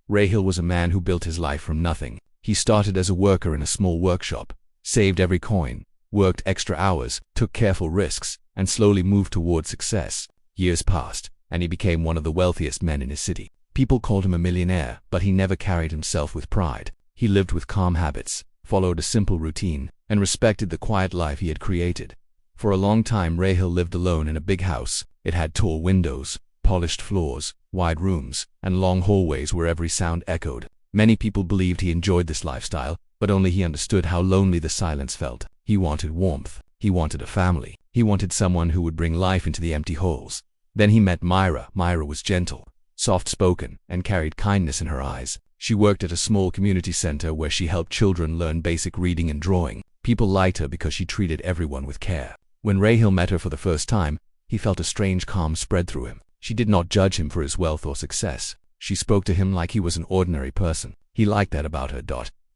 Rahil was a man who built his life from nothing. He started as a worker in a small workshop, saved every coin, worked extra hours, took careful risks, and slowly moved toward success. Years passed, and he became one of the wealthiest men in his city. People called him a millionaire, but he never carried himself with pride. He lived with calm habits, followed a simple routine, and respected the quiet life he had created. For a long time, Rahil lived alone in a big house. It had tall windows, polished floors, wide rooms, and long hallways where every sound echoed. Many people believed he enjoyed this lifestyle, but only he understood how lonely the silence felt. He wanted warmth. He wanted a family. He wanted someone who would bring life into the empty halls. Then he met Myra. Myra was gentle, soft-spoken, and carried kindness in her eyes. She worked at a small community center where she helped children learn basic reading and drawing. People liked her because she treated everyone with care. When Rahil met her for the first time, he felt a strange calm spread through him. She did not judge him for his wealth or success. She spoke to him like he was an ordinary person. He liked that about her.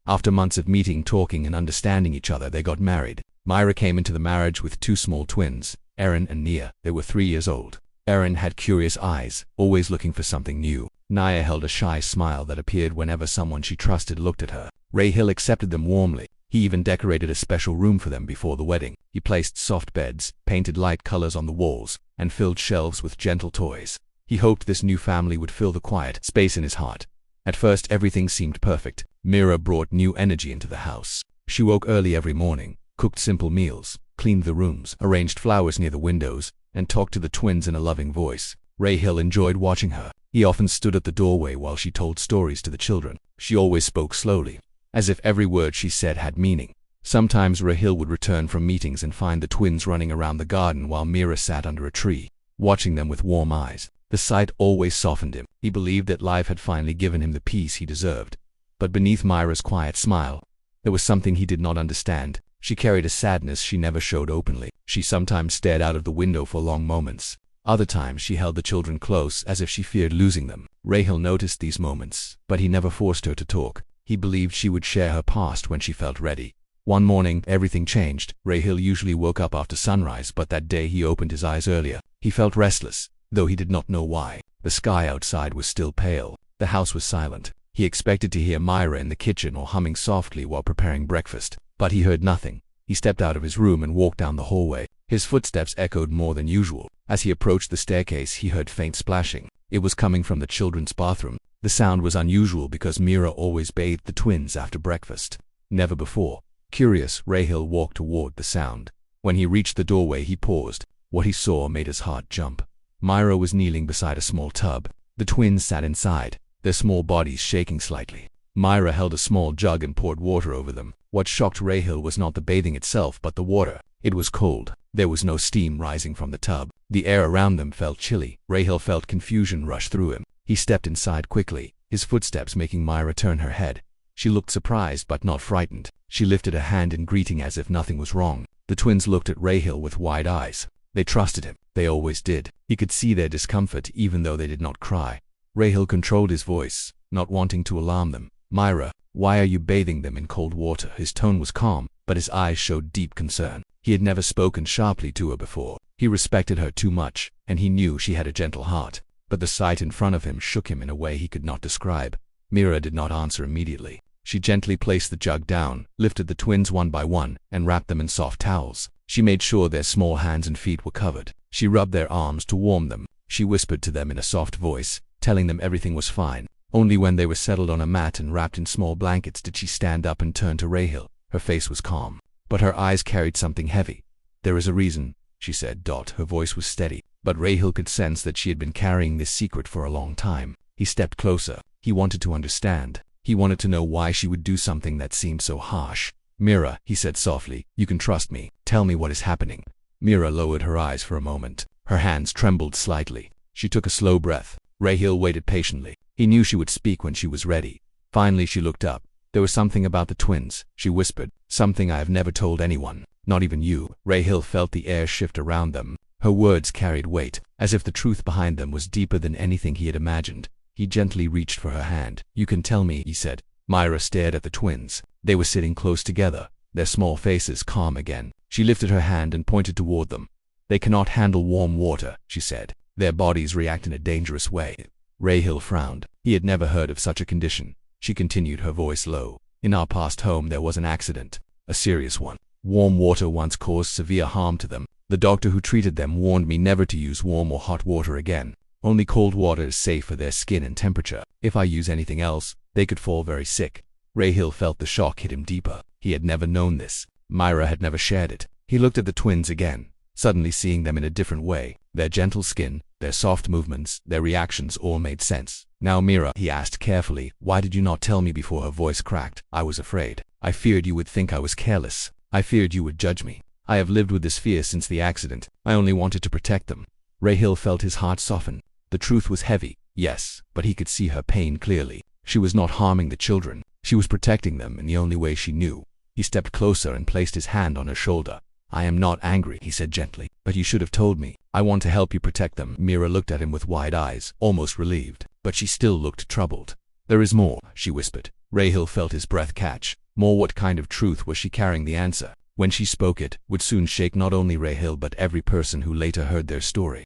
After months of meeting, talking, and understanding each other, they got married. Myra came into the marriage with two small twins, Erin and Nia. They were 3 years old. Erin had curious eyes, always looking for something new. Nia held a shy smile that appeared whenever someone she trusted looked at her. Rahil accepted them warmly. He even decorated a special room for them before the wedding. He placed soft beds, painted light colors on the walls, and filled shelves with gentle toys. He hoped this new family would fill the quiet space in his heart. At first, everything seemed perfect. Myra brought new energy into the house. She woke early every morning, cooked simple meals, cleaned the rooms, arranged flowers near the windows, and talked to the twins in a loving voice. Rahil enjoyed watching her. He often stood at the doorway while she told stories to the children. She always spoke slowly, as if every word she said had meaning. Sometimes Rahil would return from meetings and find the twins running around the garden while Myra sat under a tree, watching them with warm eyes. The sight always softened him. He believed that life had finally given him the peace he deserved. But beneath Myra's quiet smile, there was something he did not understand. She carried a sadness she never showed openly. She sometimes stared out of the window for long moments. Other times she held the children close as if she feared losing them. Rahil noticed these moments, but he never forced her to talk. He believed she would share her past when she felt ready. One morning, everything changed. Rahil usually woke up after sunrise, but that day he opened his eyes earlier. He felt restless, though he did not know why. The sky outside was still pale. The house was silent. He expected to hear Myra in the kitchen or humming softly while preparing breakfast, but he heard nothing. He stepped out of his room and walked down the hallway. His footsteps echoed more than usual. As he approached the staircase, he heard faint splashing. It was coming from the children's bathroom. The sound was unusual because Myra always bathed the twins after breakfast. Never before. Curious, Rahil walked toward the sound. When he reached the doorway, he paused. What he saw made his heart jump. Myra was kneeling beside a small tub. The twins sat inside, their small bodies shaking slightly. Myra held a small jug and poured water over them. What shocked Rahil was not the bathing itself, but the water. It was cold. There was no steam rising from the tub. The air around them felt chilly. Rahil felt confusion rush through him. He stepped inside quickly, his footsteps making Myra turn her head. She looked surprised but not frightened. She lifted a hand in greeting as if nothing was wrong. The twins looked at Rahil with wide eyes. They trusted him. They always did. He could see their discomfort even though they did not cry. Rahil controlled his voice, not wanting to alarm them. Myra, why are you bathing them in cold water? His tone was calm, but his eyes showed deep concern. He had never spoken sharply to her before. He respected her too much, and he knew she had a gentle heart. But the sight in front of him shook him in a way he could not describe. Myra did not answer immediately. She gently placed the jug down, lifted the twins one by one, and wrapped them in soft towels. She made sure their small hands and feet were covered. She rubbed their arms to warm them. She whispered to them in a soft voice, telling them everything was fine. Only when they were settled on a mat and wrapped in small blankets did she stand up and turn to Rahil. Her face was calm, but her eyes carried something heavy. There is a reason, she said. Her voice was steady, but Rahil could sense that she had been carrying this secret for a long time. He stepped closer. He wanted to understand. He wanted to know why she would do something that seemed so harsh. Myra, he said softly, you can trust me. Tell me what is happening. Myra lowered her eyes for a moment. Her hands trembled slightly. She took a slow breath. Rahil waited patiently. He knew she would speak when she was ready. Finally, she looked up. There was something about the twins, she whispered. Something I have never told anyone, not even you. Rahil felt the air shift around them. Her words carried weight, as if the truth behind them was deeper than anything he had imagined. He gently reached for her hand. You can tell me, he said. Myra stared at the twins. They were sitting close together, their small faces calm again. She lifted her hand and pointed toward them. They cannot handle warm water, she said. Their bodies react in a dangerous way. Rahil frowned. He had never heard of such a condition. She continued, her voice low. In our past home there was an accident. A serious one. Warm water once caused severe harm to them. The doctor who treated them warned me never to use warm or hot water again. Only cold water is safe for their skin and temperature. If I use anything else, they could fall very sick. Rahil felt the shock hit him deeper. He had never known this. Myra had never shared it. He looked at the twins again, suddenly seeing them in a different way. Their gentle skin, their soft movements, their reactions all made sense. Now Mira, he asked carefully, why did you not tell me before? Her voice cracked. I was afraid. I feared you would think I was careless. I feared you would judge me. I have lived with this fear since the accident. I only wanted to protect them. Rahil felt his heart soften. The truth was heavy, yes, but he could see her pain clearly. She was not harming the children. She was protecting them in the only way she knew. He stepped closer and placed his hand on her shoulder. I am not angry, he said gently, but you should have told me. I want to help you protect them. Mira looked at him with wide eyes, almost relieved, but she still looked troubled. There is more, she whispered. Rahil felt his breath catch. More? What kind of truth was she carrying? The answer, when she spoke it, would soon shake not only Rahil but every person who later heard their story.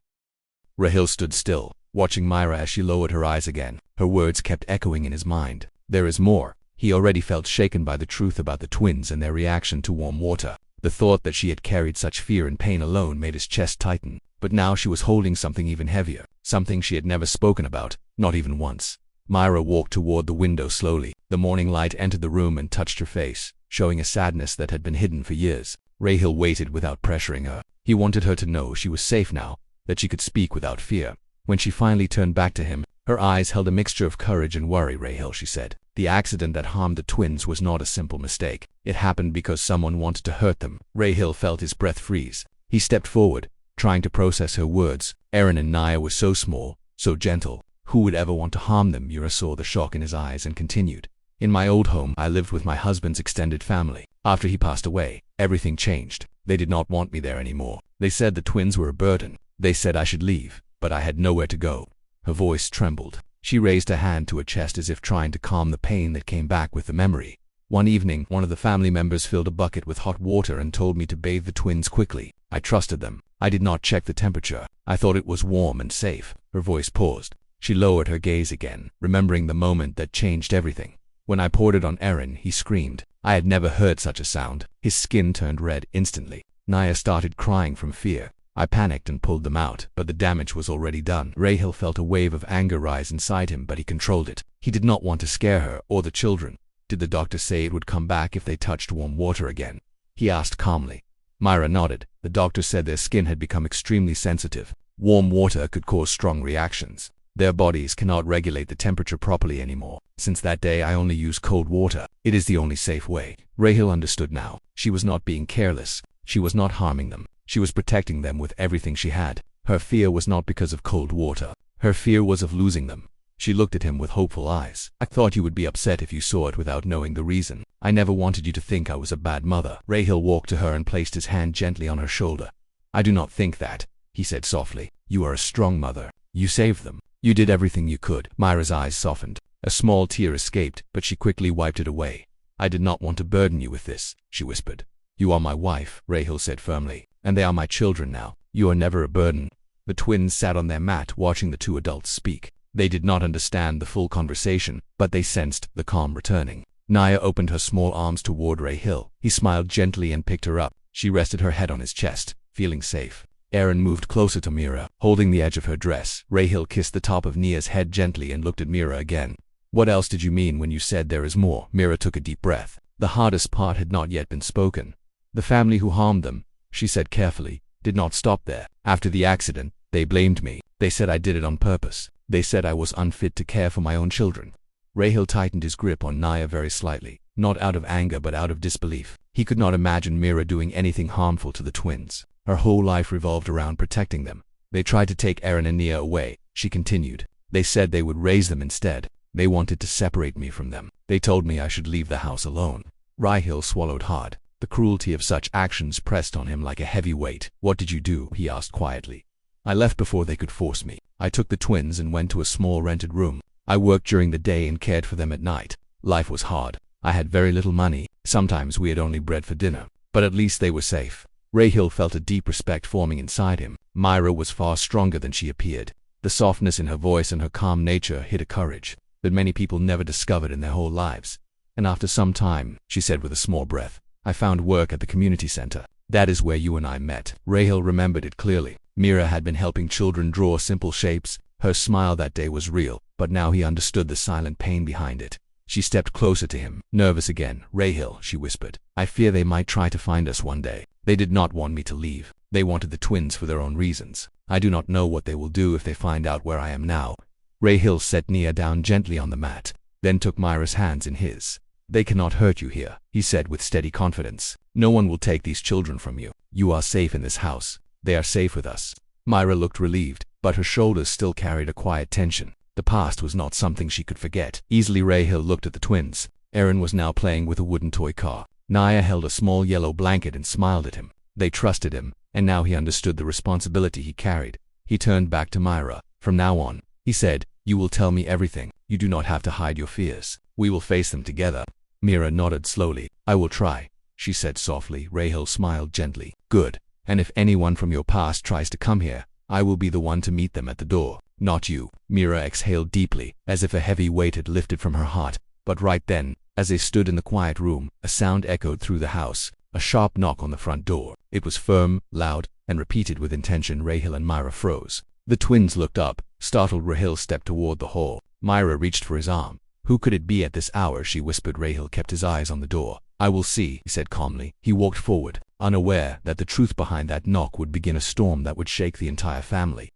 Rahil stood still, watching Myra as she lowered her eyes again. Her words kept echoing in his mind. There is more. He already felt shaken by the truth about the twins and their reaction to warm water. The thought that she had carried such fear and pain alone made his chest tighten. But now she was holding something even heavier, something she had never spoken about, not even once. Myra walked toward the window slowly. The morning light entered the room and touched her face, showing a sadness that had been hidden for years. Rahil waited without pressuring her. He wanted her to know she was safe now, that she could speak without fear. When she finally turned back to him, her eyes held a mixture of courage and worry. Rahil, she said, the accident that harmed the twins was not a simple mistake. It happened because someone wanted to hurt them. Rahil felt his breath freeze. He stepped forward, trying to process her words. Aaron and Naya were so small, so gentle. Who would ever want to harm them? Mira saw the shock in his eyes and continued. In my old home, I lived with my husband's extended family. After he passed away, everything changed. They did not want me there anymore. They said the twins were a burden. They said I should leave, but I had nowhere to go. Her voice trembled. She raised her hand to her chest as if trying to calm the pain that came back with the memory. One evening, one of the family members filled a bucket with hot water and told me to bathe the twins quickly. I trusted them. I did not check the temperature. I thought it was warm and safe. Her voice paused. She lowered her gaze again, remembering the moment that changed everything. When I poured it on Aaron, he screamed. I had never heard such a sound. His skin turned red instantly. Naya started crying from fear. I panicked and pulled them out, but the damage was already done. Rahil felt a wave of anger rise inside him, but he controlled it. He did not want to scare her or the children. Did the doctor say it would come back if they touched warm water again? He asked calmly. Myra nodded. The doctor said their skin had become extremely sensitive. Warm water could cause strong reactions. Their bodies cannot regulate the temperature properly anymore. Since that day, I only use cold water. It is the only safe way. Rahil understood now. She was not being careless. She was not harming them. She was protecting them with everything she had. Her fear was not because of cold water. Her fear was of losing them. She looked at him with hopeful eyes. I thought you would be upset if you saw it without knowing the reason. I never wanted you to think I was a bad mother. Rahil walked to her and placed his hand gently on her shoulder. I do not think that, he said softly. You are a strong mother. You saved them. You did everything you could. Myra's eyes softened. A small tear escaped, but she quickly wiped it away. I did not want to burden you with this, she whispered. You are my wife, Rahil said firmly. And they are my children now. You are never a burden. The twins sat on their mat watching the two adults speak. They did not understand the full conversation, but they sensed the calm returning. Naya opened her small arms toward Rahil. He smiled gently and picked her up. She rested her head on his chest, feeling safe. Aaron moved closer to Mira, holding the edge of her dress. Rahil kissed the top of Nia's head gently and looked at Mira again. What else did you mean when you said there is more? Mira took a deep breath. The hardest part had not yet been spoken. The family who harmed them, she said carefully, did not stop there. After the accident, they blamed me. They said I did it on purpose. They said I was unfit to care for my own children. Rahil tightened his grip on Naya very slightly, not out of anger but out of disbelief. He could not imagine Mira doing anything harmful to the twins. Her whole life revolved around protecting them. They tried to take Aaron and Nia away, she continued. They said they would raise them instead. They wanted to separate me from them. They told me I should leave the house alone. Rahil swallowed hard. The cruelty of such actions pressed on him like a heavy weight. What did you do? He asked quietly. I left before they could force me. I took the twins and went to a small rented room. I worked during the day and cared for them at night. Life was hard. I had very little money. Sometimes we had only bread for dinner. But at least they were safe. Rahil felt a deep respect forming inside him. Myra was far stronger than she appeared. The softness in her voice and her calm nature hid a courage that many people never discovered in their whole lives. And after some time, she said with a small breath, I found work at the community center. That is where you and I met. Rahil remembered it clearly. Mira had been helping children draw simple shapes. Her smile that day was real, but now he understood the silent pain behind it. She stepped closer to him, nervous again. Rahil, she whispered, I fear they might try to find us one day. They did not want me to leave. They wanted the twins for their own reasons. I do not know what they will do if they find out where I am now. Rahil set Nia down gently on the mat, then took Myra's hands in his. They cannot hurt you here, he said with steady confidence. No one will take these children from you. You are safe in this house. They are safe with us. Myra looked relieved, but her shoulders still carried a quiet tension. The past was not something she could forget. Easily Rahil looked at the twins. Aaron was now playing with a wooden toy car. Nia held a small yellow blanket and smiled at him. They trusted him, and now he understood the responsibility he carried. He turned back to Myra. From now on, he said, you will tell me everything. You do not have to hide your fears. We will face them together. Mira nodded slowly. I will try, she said softly. Rahil smiled gently. Good. And if anyone from your past tries to come here, I will be the one to meet them at the door. Not you. Mira exhaled deeply, as if a heavy weight had lifted from her heart. But right then, as they stood in the quiet room, a sound echoed through the house. A sharp knock on the front door. It was firm, loud, and repeated with intention. Rahil and Myra froze. The twins looked up. Startled, Rahil stepped toward the hall. Myra reached for his arm. Who could it be at this hour? She whispered. Rahil kept his eyes on the door. I will see, he said calmly. He walked forward, unaware that the truth behind that knock would begin a storm that would shake the entire family.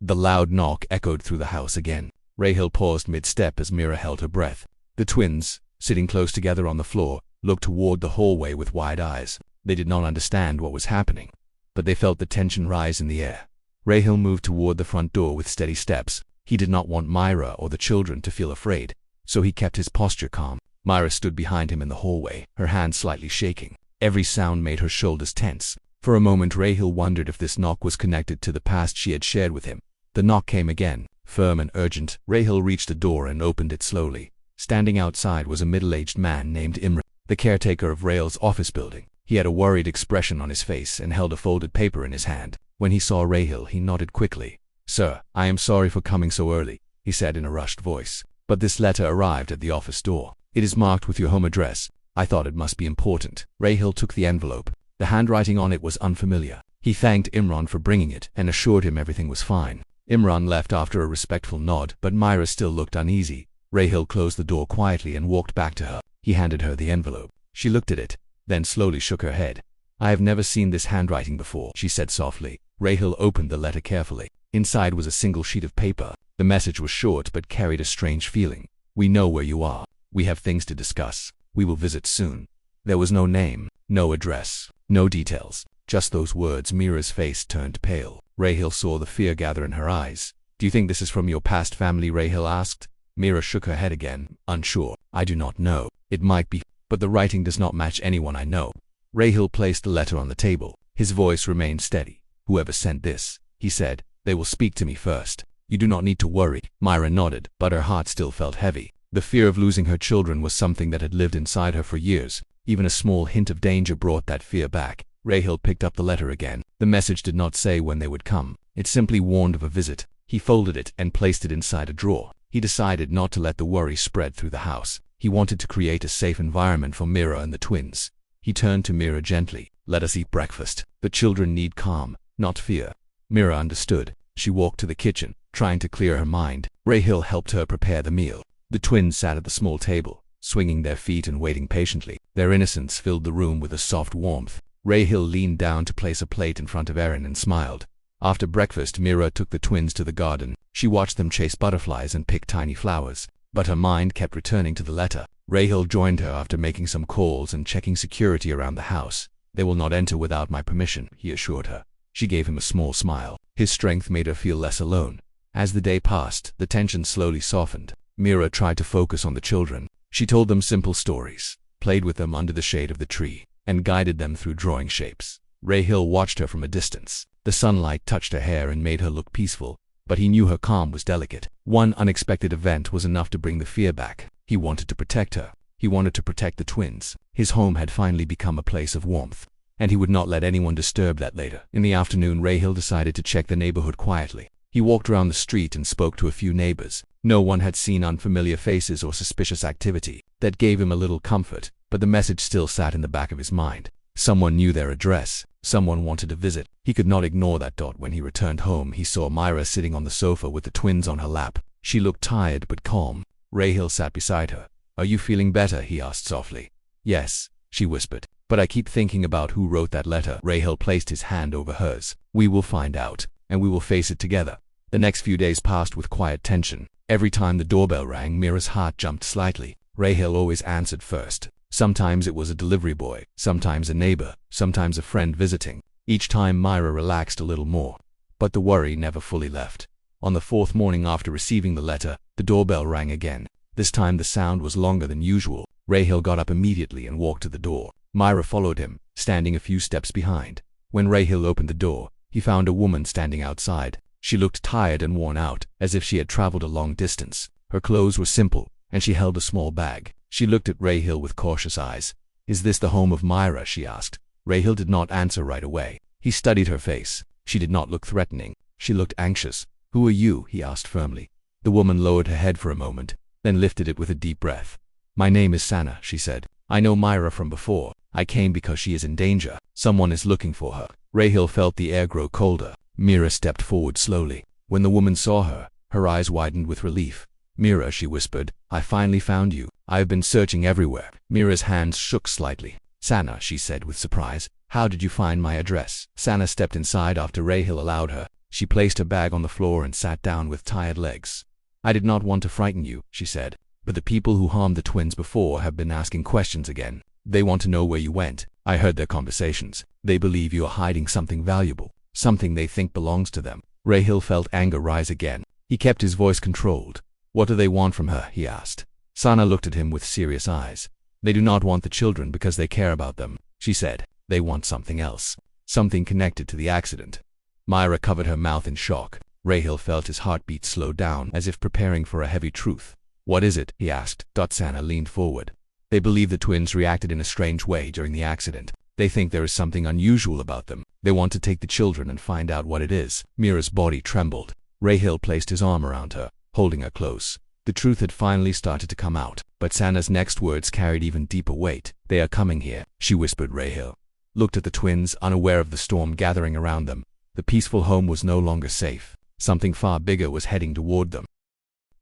The loud knock echoed through the house again. Rahil paused mid-step as Mira held her breath. The twins, sitting close together on the floor, looked toward the hallway with wide eyes. They did not understand what was happening, but they felt the tension rise in the air. Rahil moved toward the front door with steady steps. He did not want Myra or the children to feel afraid, so he kept his posture calm. Myra stood behind him in the hallway, her hands slightly shaking. Every sound made her shoulders tense. For a moment Rahil wondered if this knock was connected to the past she had shared with him. The knock came again, firm and urgent. Rahil reached the door and opened it slowly. Standing outside was a middle-aged man named Imran, the caretaker of Rahil's office building. He had a worried expression on his face and held a folded paper in his hand. When he saw Rahil, he nodded quickly. Sir, I am sorry for coming so early, he said in a rushed voice. But this letter arrived at the office door. It is marked with your home address. I thought it must be important. Rahil took the envelope. The handwriting on it was unfamiliar. He thanked Imran for bringing it and assured him everything was fine. Imran left after a respectful nod, but Myra still looked uneasy. Rahil closed the door quietly and walked back to her. He handed her the envelope. She looked at it, then slowly shook her head. I have never seen this handwriting before, she said softly. Rahil opened the letter carefully. Inside was a single sheet of paper. The message was short but carried a strange feeling. We know where you are. We have things to discuss. We will visit soon. There was no name, no address, no details. Just those words. Mira's face turned pale. Rahil saw the fear gather in her eyes. Do you think this is from your past family? Rahil asked. Mira shook her head again, unsure. I do not know. It might be, but the writing does not match anyone I know. Rahil placed the letter on the table. His voice remained steady. Whoever sent this, he said, they will speak to me first. You do not need to worry. Myra nodded, but her heart still felt heavy. The fear of losing her children was something that had lived inside her for years. Even a small hint of danger brought that fear back. Rahil picked up the letter again. The message did not say when they would come. It simply warned of a visit. He folded it and placed it inside a drawer. He decided not to let the worry spread through the house. He wanted to create a safe environment for Mira and the twins. He turned to Mira gently. Let us eat breakfast. The children need calm, not fear. Mira understood. She walked to the kitchen, trying to clear her mind. Rahil helped her prepare the meal. The twins sat at the small table, swinging their feet and waiting patiently. Their innocence filled the room with a soft warmth. Rahil leaned down to place a plate in front of Aaron and smiled. After breakfast, Mira took the twins to the garden. She watched them chase butterflies and pick tiny flowers, but her mind kept returning to the letter. Rahil joined her after making some calls and checking security around the house. They will not enter without my permission, he assured her. She gave him a small smile. His strength made her feel less alone. As the day passed, the tension slowly softened. Mira tried to focus on the children. She told them simple stories, played with them under the shade of the tree, and guided them through drawing shapes. Rahil watched her from a distance. The sunlight touched her hair and made her look peaceful, but he knew her calm was delicate. One unexpected event was enough to bring the fear back. He wanted to protect her. He wanted to protect the twins. His home had finally become a place of warmth, and he would not let anyone disturb that later. In the afternoon, Rahil decided to check the neighborhood quietly. He walked around the street and spoke to a few neighbors. No one had seen unfamiliar faces or suspicious activity. That gave him a little comfort, but the message still sat in the back of his mind. Someone knew their address. Someone wanted to visit. He could not ignore that thought. When he returned home, he saw Myra sitting on the sofa with the twins on her lap. She looked tired but calm. Rahil sat beside her. "Are you feeling better?" he asked softly. "Yes," she whispered. "But I keep thinking about who wrote that letter." Rahil placed his hand over hers. "We will find out, and we will face it together." The next few days passed with quiet tension. Every time the doorbell rang, Mira's heart jumped slightly. Rahil always answered first. Sometimes it was a delivery boy, sometimes a neighbor, sometimes a friend visiting. Each time Myra relaxed a little more. But the worry never fully left. On the fourth morning after receiving the letter, the doorbell rang again. This time the sound was longer than usual. Rahil got up immediately and walked to the door. Myra followed him, standing a few steps behind. When Rahil opened the door, he found a woman standing outside. She looked tired and worn out, as if she had traveled a long distance. Her clothes were simple, and she held a small bag. She looked at Rahil with cautious eyes. "Is this the home of Myra?" she asked. Rahil did not answer right away. He studied her face. She did not look threatening. She looked anxious. "Who are you?" he asked firmly. The woman lowered her head for a moment, then lifted it with a deep breath. "My name is Sana," she said. "I know Myra from before. I came because she is in danger. Someone is looking for her." Rahil felt the air grow colder. Mira stepped forward slowly. When the woman saw her, her eyes widened with relief. "Mira," she whispered, "I finally found you. I have been searching everywhere." Mira's hands shook slightly. "Sana," she said with surprise, "how did you find my address?" Sana stepped inside after Rahil allowed her. She placed her bag on the floor and sat down with tired legs. "I did not want to frighten you," she said, "but the people who harmed the twins before have been asking questions again. They want to know where you went. I heard their conversations. They believe you are hiding something valuable, something they think belongs to them." Rahil felt anger rise again. He kept his voice controlled. "What do they want from her?" he asked. Sana looked at him with serious eyes. "They do not want the children because they care about them," she said. "They want something else, something connected to the accident." Myra covered her mouth in shock. Rahil felt his heartbeat slow down, as if preparing for a heavy truth. "What is it?" he asked. Sana leaned forward. "They believe the twins reacted in a strange way during the accident. They think there is something unusual about them. They want to take the children and find out what it is." Mira's body trembled. Rahil placed his arm around her, holding her close. The truth had finally started to come out, but Sana's next words carried even deeper weight. "They are coming here," she whispered. Rahil looked at the twins, unaware of the storm gathering around them. The peaceful home was no longer safe. Something far bigger was heading toward them.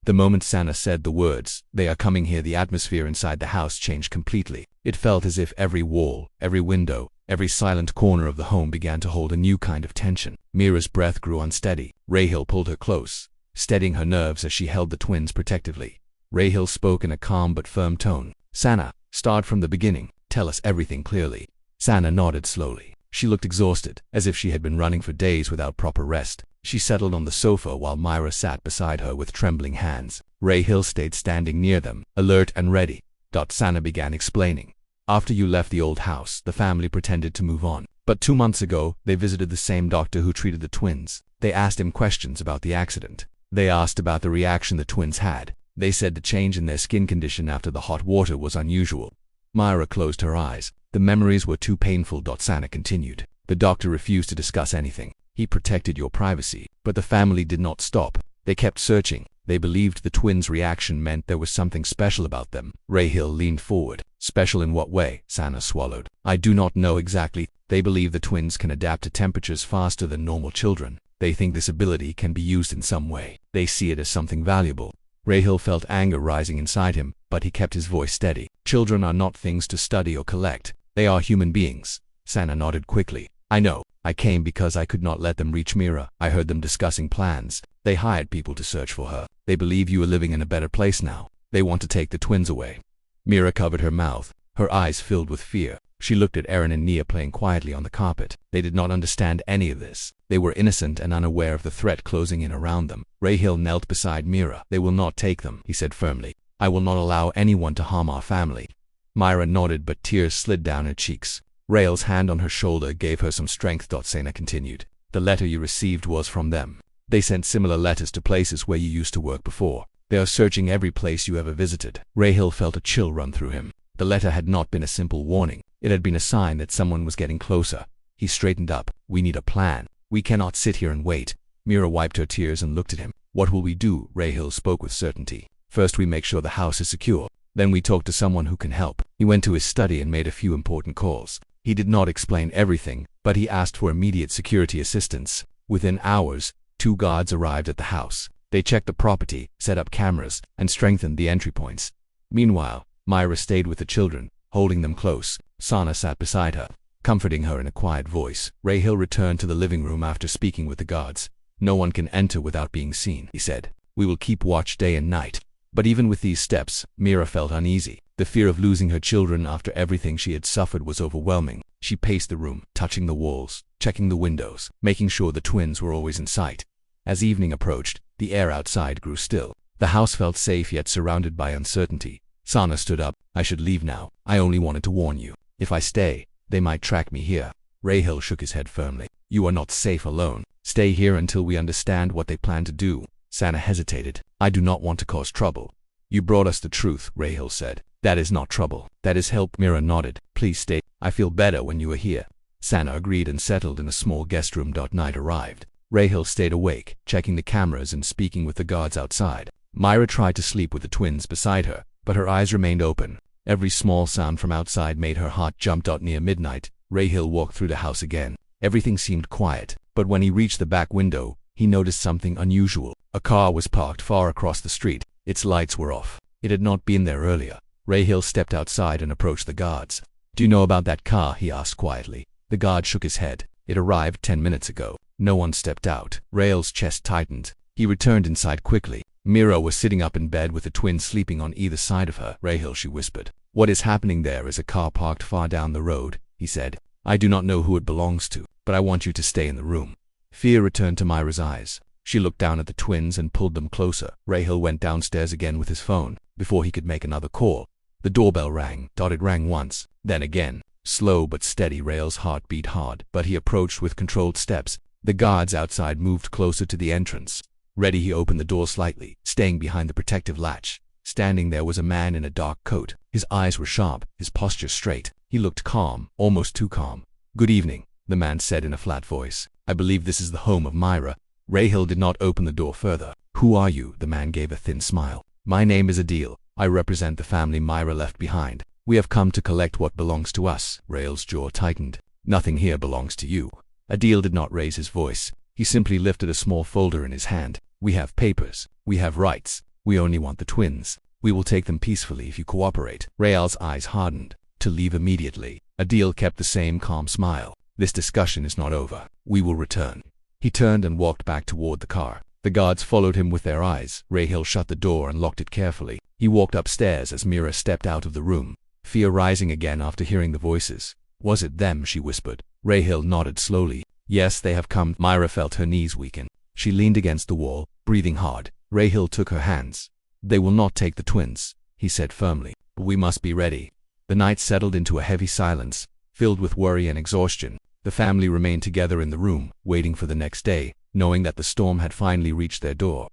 The moment Sana said the words, "They are coming here," the atmosphere inside the house changed completely. It felt as if every wall, every window, every silent corner of the home began to hold a new kind of tension. Mira's breath grew unsteady. Rahil pulled her close, steadying her nerves as she held the twins protectively. Rahil spoke in a calm but firm tone. "Sana, start from the beginning. Tell us everything clearly." Sana nodded slowly. She looked exhausted, as if she had been running for days without proper rest. She settled on the sofa while Myra sat beside her with trembling hands. Rahil stayed standing near them, alert and ready. Sana began explaining. "After you left the old house, the family pretended to move on. But 2 months ago, they visited the same doctor who treated the twins. They asked him questions about the accident. They asked about the reaction the twins had. They said the change in their skin condition after the hot water was unusual." Myra closed her eyes. "The memories were too painful." Sana continued. "The doctor refused to discuss anything. He protected your privacy. But the family did not stop. They kept searching. They believed the twins' reaction meant there was something special about them." Rahil leaned forward. "Special in what way?" Sana swallowed. "I do not know exactly. They believe the twins can adapt to temperatures faster than normal children. They think this ability can be used in some way. They see it as something valuable." Rahil felt anger rising inside him, but he kept his voice steady. "Children are not things to study or collect. They are human beings." Sana nodded quickly. "I know. I came because I could not let them reach Mira. I heard them discussing plans. They hired people to search for her. They believe you are living in a better place now. They want to take the twins away." Mira covered her mouth. Her eyes filled with fear. She looked at Aaron and Nia playing quietly on the carpet. They did not understand any of this. They were innocent and unaware of the threat closing in around them. Rahil knelt beside Mira. "They will not take them," he said firmly. "I will not allow anyone to harm our family." Myra nodded, but tears slid down her cheeks. Rahil's hand on her shoulder gave her some strength. Sana continued. "The letter you received was from them. They sent similar letters to places where you used to work before. They are searching every place you ever visited." Rahil felt a chill run through him. The letter had not been a simple warning. It had been a sign that someone was getting closer. He straightened up. "We need a plan. We cannot sit here and wait. Mira wiped her tears and looked at him. What will we do? Rahil spoke with certainty. First we make sure the house is secure. Then we talk to someone who can help. He went to his study and made a few important calls. He did not explain everything, but he asked for immediate security assistance. Within hours, 2 guards arrived at the house. They checked the property, set up cameras, and strengthened the entry points. Meanwhile, Myra stayed with the children, holding them close. Sana sat beside her, comforting her in a quiet voice. Rahil returned to the living room after speaking with the guards. No one can enter without being seen, he said. We will keep watch day and night. But even with these steps, Mira felt uneasy. The fear of losing her children after everything she had suffered was overwhelming. She paced the room, touching the walls, checking the windows, making sure the twins were always in sight. As evening approached, the air outside grew still. The house felt safe yet surrounded by uncertainty. Sana stood up. I should leave now. I only wanted to warn you. If I stay, they might track me here. Rahil shook his head firmly. You are not safe alone. Stay here until we understand what they plan to do. Sana hesitated. I do not want to cause trouble. You brought us the truth, Rahil said. That is not trouble. That is help. Mira nodded. Please stay. I feel better when you are here. Sana agreed and settled in a small guest room. Night arrived. Rahil stayed awake, checking the cameras and speaking with the guards outside. Myra tried to sleep with the twins beside her, but her eyes remained open. Every small sound from outside made her heart jump. Near midnight, Rahil walked through the house again. Everything seemed quiet, but when he reached the back window, he noticed something unusual. A car was parked far across the street. Its lights were off. It had not been there earlier. Rahil stepped outside and approached the guards. Do you know about that car? He asked quietly. The guard shook his head. It arrived 10 minutes ago. No one stepped out. Rahil's chest tightened. He returned inside quickly. Mira was sitting up in bed with the twins sleeping on either side of her. Rahil, she whispered. What is happening there is a car parked far down the road, he said. I do not know who it belongs to, but I want you to stay in the room. Fear returned to Myra's eyes. She looked down at the twins and pulled them closer. Rahil went downstairs again with his phone. Before he could make another call, the doorbell rang. It rang once, then again. Slow but steady. Rahil's heart beat hard, but he approached with controlled steps. The guards outside moved closer to the entrance. Ready, he opened the door slightly, staying behind the protective latch. Standing there was a man in a dark coat. His eyes were sharp, his posture straight. He looked calm, almost too calm. Good evening, the man said in a flat voice. I believe this is the home of Myra. Rahil did not open the door further. Who are you? The man gave a thin smile. My name is Adil. I represent the family Myra left behind. We have come to collect what belongs to us. Rahil's jaw tightened. Nothing here belongs to you. Adil did not raise his voice. He simply lifted a small folder in his hand. We have papers. We have rights. We only want the twins. We will take them peacefully if you cooperate. Rahil's eyes hardened. To leave immediately. Adil kept the same calm smile. This discussion is not over. We will return. He turned and walked back toward the car. The guards followed him with their eyes. Rahil shut the door and locked it carefully. He walked upstairs as Mira stepped out of the room, fear rising again after hearing the voices. Was it them? She whispered. Rahil nodded slowly. Yes, they have come. Myra felt her knees weaken. She leaned against the wall, breathing hard. Rahil took her hands. They will not take the twins, he said firmly. But we must be ready. The night settled into a heavy silence, filled with worry and exhaustion. The family remained together in the room, waiting for the next day, knowing that the storm had finally reached their door.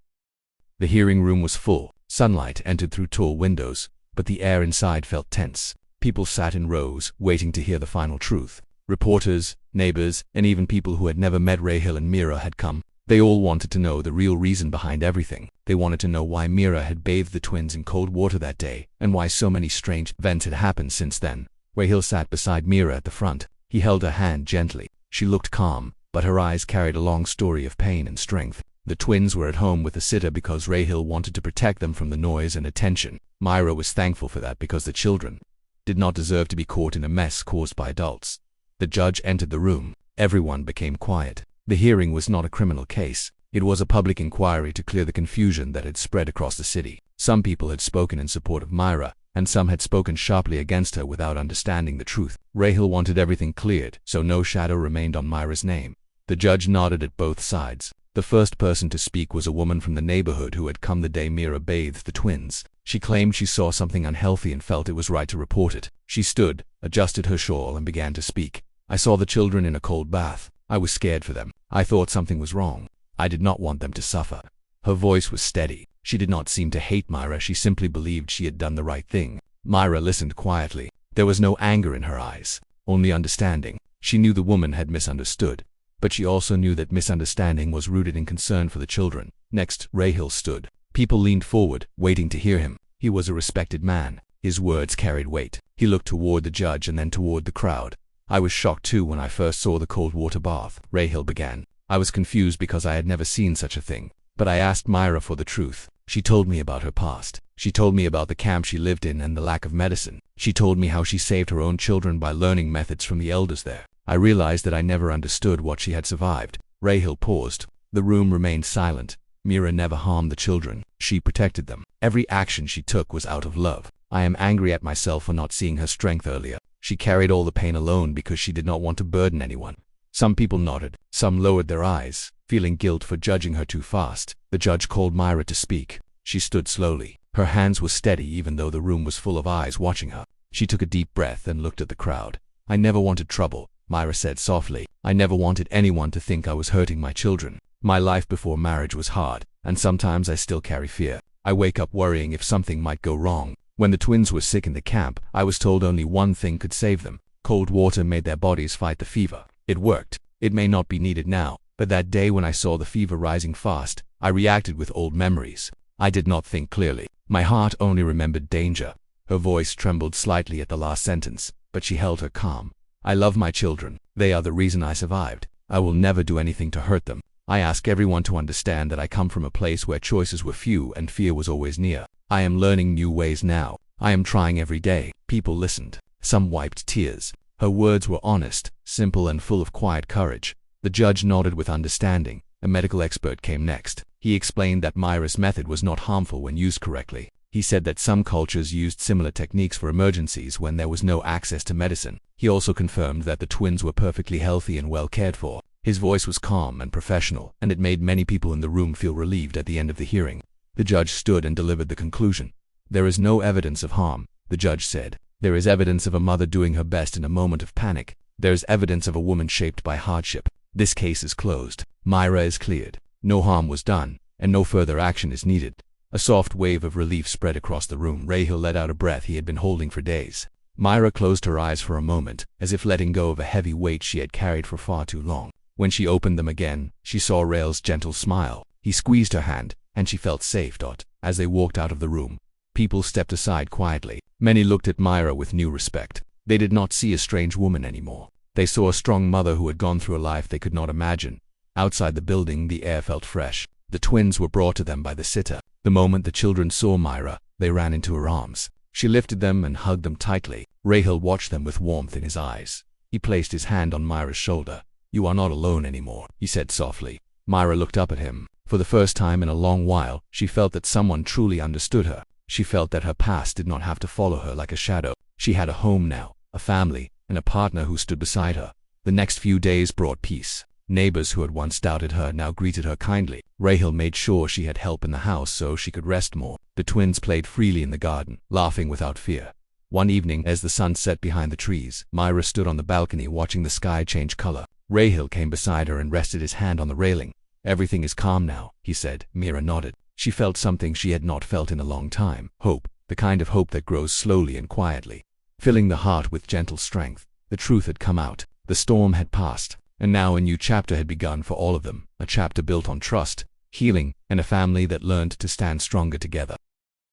The hearing room was full. Sunlight entered through tall windows, but the air inside felt tense. People sat in rows, waiting to hear the final truth. Reporters, neighbors, and even people who had never met Rahil and Mira had come. They all wanted to know the real reason behind everything. They wanted to know why Mira had bathed the twins in cold water that day, and why so many strange events had happened since then. Rahil sat beside Mira at the front. He held her hand gently. She looked calm, but her eyes carried a long story of pain and strength. The twins were at home with a sitter because Rahil wanted to protect them from the noise and attention. Myra was thankful for that because the children did not deserve to be caught in a mess caused by adults. The judge entered the room. Everyone became quiet. The hearing was not a criminal case. It was a public inquiry to clear the confusion that had spread across the city. Some people had spoken in support of Myra, and some had spoken sharply against her without understanding the truth. Rahil wanted everything cleared, so no shadow remained on Myra's name. The judge nodded at both sides. The first person to speak was a woman from the neighborhood who had come the day Mira bathed the twins. She claimed she saw something unhealthy and felt it was right to report it. She stood, adjusted her shawl, and began to speak. I saw the children in a cold bath. I was scared for them. I thought something was wrong. I did not want them to suffer. Her voice was steady. She did not seem to hate Myra. She simply believed she had done the right thing. Myra listened quietly. There was no anger in her eyes, only understanding. She knew the woman had misunderstood. but she also knew that misunderstanding was rooted in concern for the children. Next, Rahil stood. People leaned forward, waiting to hear him. He was a respected man. His words carried weight. He looked toward the judge and then toward the crowd. I was shocked too when I first saw the cold water bath, Rahil began. I was confused because I had never seen such a thing. But I asked Myra for the truth. She told me about her past. She told me about the camp she lived in and the lack of medicine. She told me how she saved her own children by learning methods from the elders there. I realized that I never understood what she had survived. Rahil paused. The room remained silent. Myra never harmed the children. She protected them. Every action she took was out of love. I am angry at myself for not seeing her strength earlier. She carried all the pain alone because she did not want to burden anyone. Some people nodded. Some lowered their eyes, feeling guilt for judging her too fast. The judge called Myra to speak. She stood slowly. Her hands were steady even though the room was full of eyes watching her. She took a deep breath and looked at the crowd. I never wanted trouble, Myra said softly. I never wanted anyone to think I was hurting my children. My life before marriage was hard, and sometimes I still carry fear. I wake up worrying if something might go wrong. When the twins were sick in the camp, I was told only one thing could save them. Cold water made their bodies fight the fever. It worked. It may not be needed now, but that day when I saw the fever rising fast, I reacted with old memories. I did not think clearly. My heart only remembered danger. Her voice trembled slightly at the last sentence, but she held her calm. I love my children. They are the reason I survived. I will never do anything to hurt them. I ask everyone to understand that I come from a place where choices were few and fear was always near. I am learning new ways now. I am trying every day. People listened. Some wiped tears. Her words were honest, simple and full of quiet courage. The judge nodded with understanding. A medical expert came next. He explained that Myra's method was not harmful when used correctly. He said that some cultures used similar techniques for emergencies when there was no access to medicine. He also confirmed that the twins were perfectly healthy and well cared for. His voice was calm and professional, and it made many people in the room feel relieved at the end of the hearing. The judge stood and delivered the conclusion. There is no evidence of harm, the judge said. There is evidence of a mother doing her best in a moment of panic. There is evidence of a woman shaped by hardship. This case is closed. Myra is cleared. No harm was done, and no further action is needed. A soft wave of relief spread across the room. Rahil let out a breath he had been holding for days. Myra closed her eyes for a moment, as if letting go of a heavy weight she had carried for far too long. When she opened them again, she saw Rahil's gentle smile. He squeezed her hand, and she felt safe. As they walked out of the room, people stepped aside quietly. Many looked at Myra with new respect. They did not see a strange woman anymore. They saw a strong mother who had gone through a life they could not imagine. Outside the building, the air felt fresh. The twins were brought to them by the sitter. The moment the children saw Myra, they ran into her arms. She lifted them and hugged them tightly. Rahil watched them with warmth in his eyes. He placed his hand on Myra's shoulder. You are not alone anymore, he said softly. Myra looked up at him. For the first time in a long while, she felt that someone truly understood her. She felt that her past did not have to follow her like a shadow. She had a home now, a family, and a partner who stood beside her. The next few days brought peace. Neighbors who had once doubted her now greeted her kindly. Rahil made sure she had help in the house so she could rest more. The twins played freely in the garden, laughing without fear. One evening, as the sun set behind the trees, Myra stood on the balcony watching the sky change color. Rahil came beside her and rested his hand on the railing. Everything is calm now, he said. Myra nodded. She felt something she had not felt in a long time. Hope, the kind of hope that grows slowly and quietly, filling the heart with gentle strength. The truth had come out. The storm had passed. And now a new chapter had begun for all of them, a chapter built on trust, healing, and a family that learned to stand stronger together.